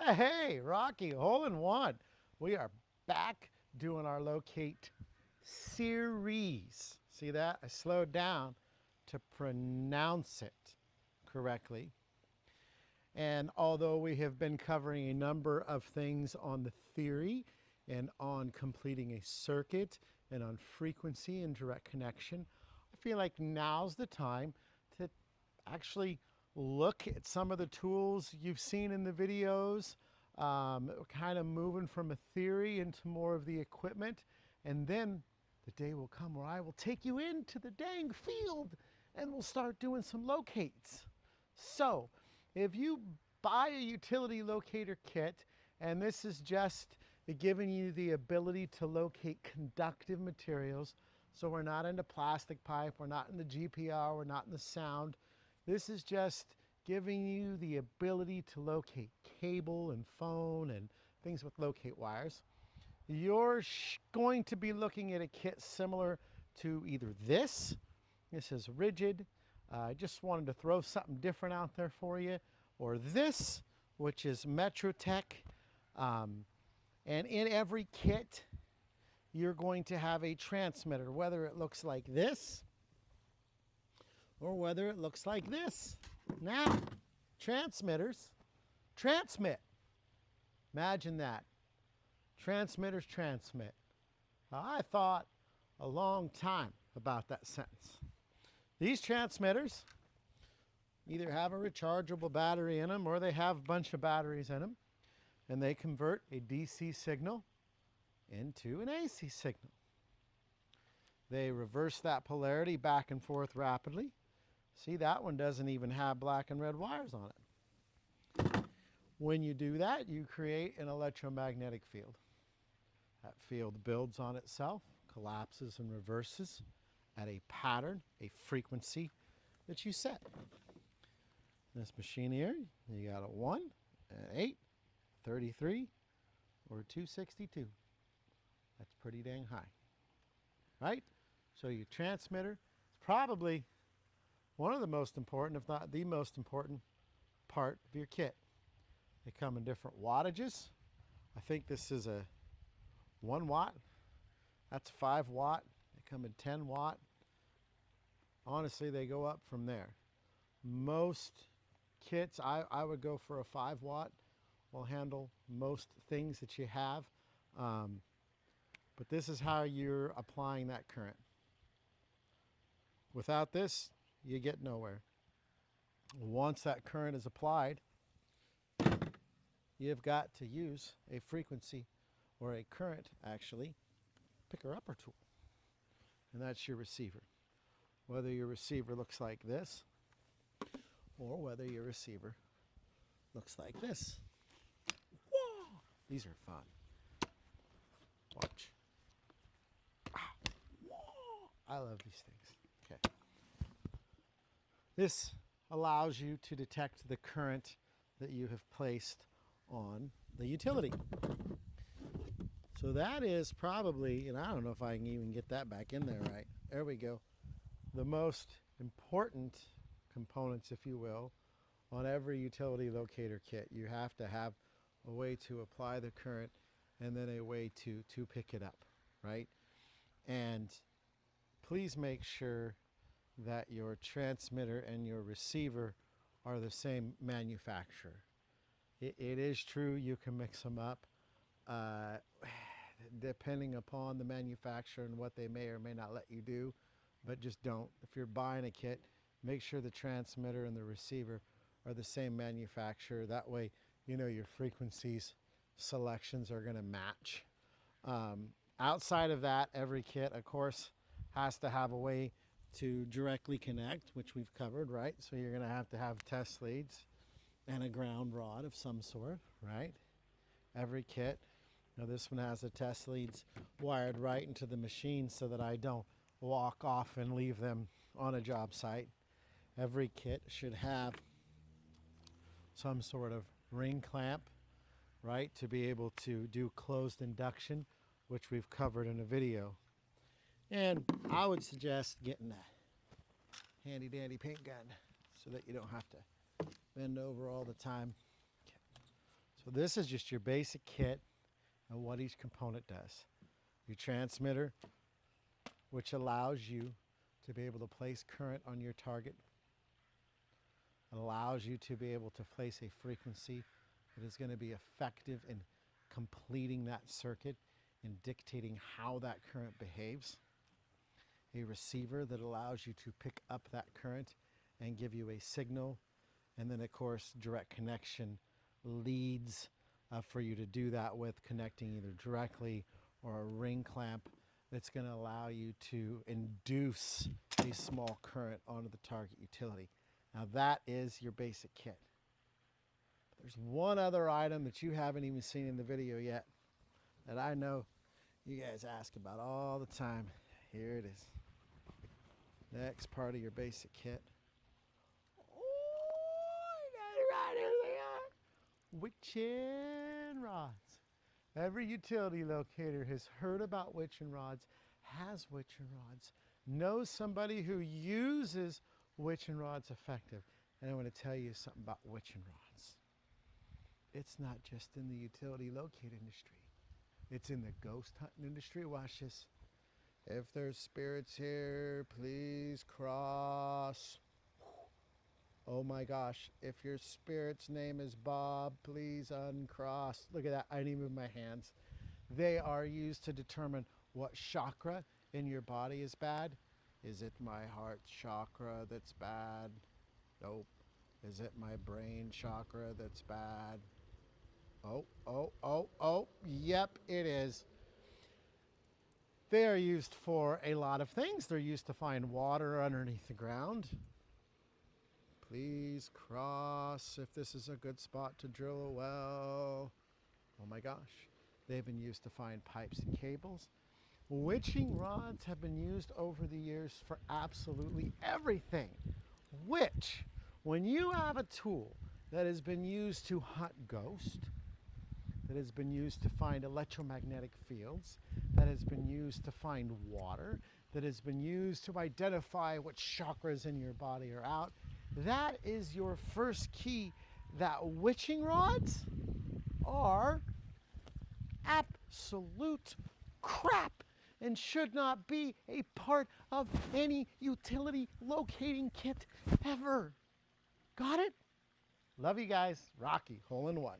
Hey, Rocky, hole in one. We are back doing our locate series. See that? I slowed down to pronounce it correctly. And although we have been covering a number of things on the theory and on completing a circuit and on frequency and direct connection, I feel like now's the time to actually look at some of the tools you've seen in the videos, kind of moving from a theory into more of the equipment. And then the day will come where I will take you into the dang field and we'll start doing some locates. So if you buy a utility locator kit, and this is just giving you the ability to locate conductive materials, so we're not into plastic pipe, we're not in the GPR, we're not in the sound. This is just giving you the ability to locate cable and phone and things with locate wires. You're going to be looking at a kit similar to either this. This is rigid. I just wanted to throw something different out there for you. Or this, which is Metrotech. And in every kit, you're going to have a transmitter, whether it looks like this or whether it looks like this. Now, transmitters transmit. Imagine that. Transmitters transmit. I thought a long time about that sentence. These transmitters either have a rechargeable battery in them or they have a bunch of batteries in them, and they convert a DC signal into an AC signal. They reverse that polarity back and forth rapidly. See, that one doesn't even have black and red wires on it. When you do that, you create an electromagnetic field. That field builds on itself, collapses and reverses at a pattern, a frequency that you set. This machine here, you got a 1, an 8, 33, or 262. That's pretty dang high, right? So your transmitter is probably one of the most important, if not the most important part of your kit. They come in different wattages. I think this is a 1 watt. That's 5 watt. They come in 10 watt. Honestly, they go up from there. Most kits, I would go for a 5 watt. Will handle most things that you have. But this is how you're applying that current. Without this, you get nowhere. Once that current is applied, you've got to use a frequency or a current, actually, picker-upper tool. And that's your receiver. Whether your receiver looks like this or whether your receiver looks like this. Whoa! These are fun. Watch. Ah, whoa! I love these things. Okay. This allows you to detect the current that you have placed on the utility. So that is probably, and I don't know if I can even get that back in there right. There we go. The most important components, if you will, on every utility locator kit. You have to have a way to apply the current and then a way to pick it up, right? And please make sure that your transmitter and your receiver are the same manufacturer. It is true you can mix them up depending upon the manufacturer and what they may or may not let you do, but just don't. If you're buying a kit, make sure the transmitter and the receiver are the same manufacturer. That way, you know your frequencies selections are going to match. Outside of that, every kit, of course, has to have a way to directly connect, which we've covered, right? So you're going to have test leads and a ground rod of some sort, right? Every kit. Now this one has the test leads wired right into the machine so that I don't walk off and leave them on a job site. Every kit should have some sort of ring clamp, right, to be able to do closed induction, which we've covered in a video. And I would suggest getting a handy dandy paint gun so that you don't have to bend over all the time. Okay. So this is just your basic kit and what each component does. Your transmitter, which allows you to be able to place current on your target. It allows you to be able to place a frequency that is going to be effective in completing that circuit and dictating how that current behaves. A receiver that allows you to pick up that current and give you a signal. And then, of course, direct connection leads for you to do that with, connecting either directly or a ring clamp that's going to allow you to induce a small current onto the target utility. Now that is your basic kit. There's one other item that you haven't even seen in the video yet that I know you guys ask about all the time. Here it is. Next part of your basic kit. Witching rods. Every utility locator has heard about witching rods, has witching rods, knows somebody who uses witching rods effective. And I want to tell you something about witching rods. It's not just in the utility locate industry. It's in the ghost hunting industry. Watch this. If there's spirits here, please cross. Oh my gosh, if your spirit's name is Bob, please uncross. Look at that, I didn't move my hands. They are used to determine what chakra in your body is bad. Is it my heart chakra that's bad? Nope. Is it my brain chakra that's bad? Oh, yep, it is. They are used for a lot of things. They're used to find water underneath the ground. Please cross if this is a good spot to drill a well. Oh my gosh. They've been used to find pipes and cables. Witching rods have been used over the years for absolutely everything. Which, when you have a tool that has been used to hunt ghosts, that has been used to find electromagnetic fields, that has been used to find water, that has been used to identify what chakras in your body are out, that is your first key that witching rods are absolute crap and should not be a part of any utility locating kit ever. Got it? Love you guys. Rocky, hole in one.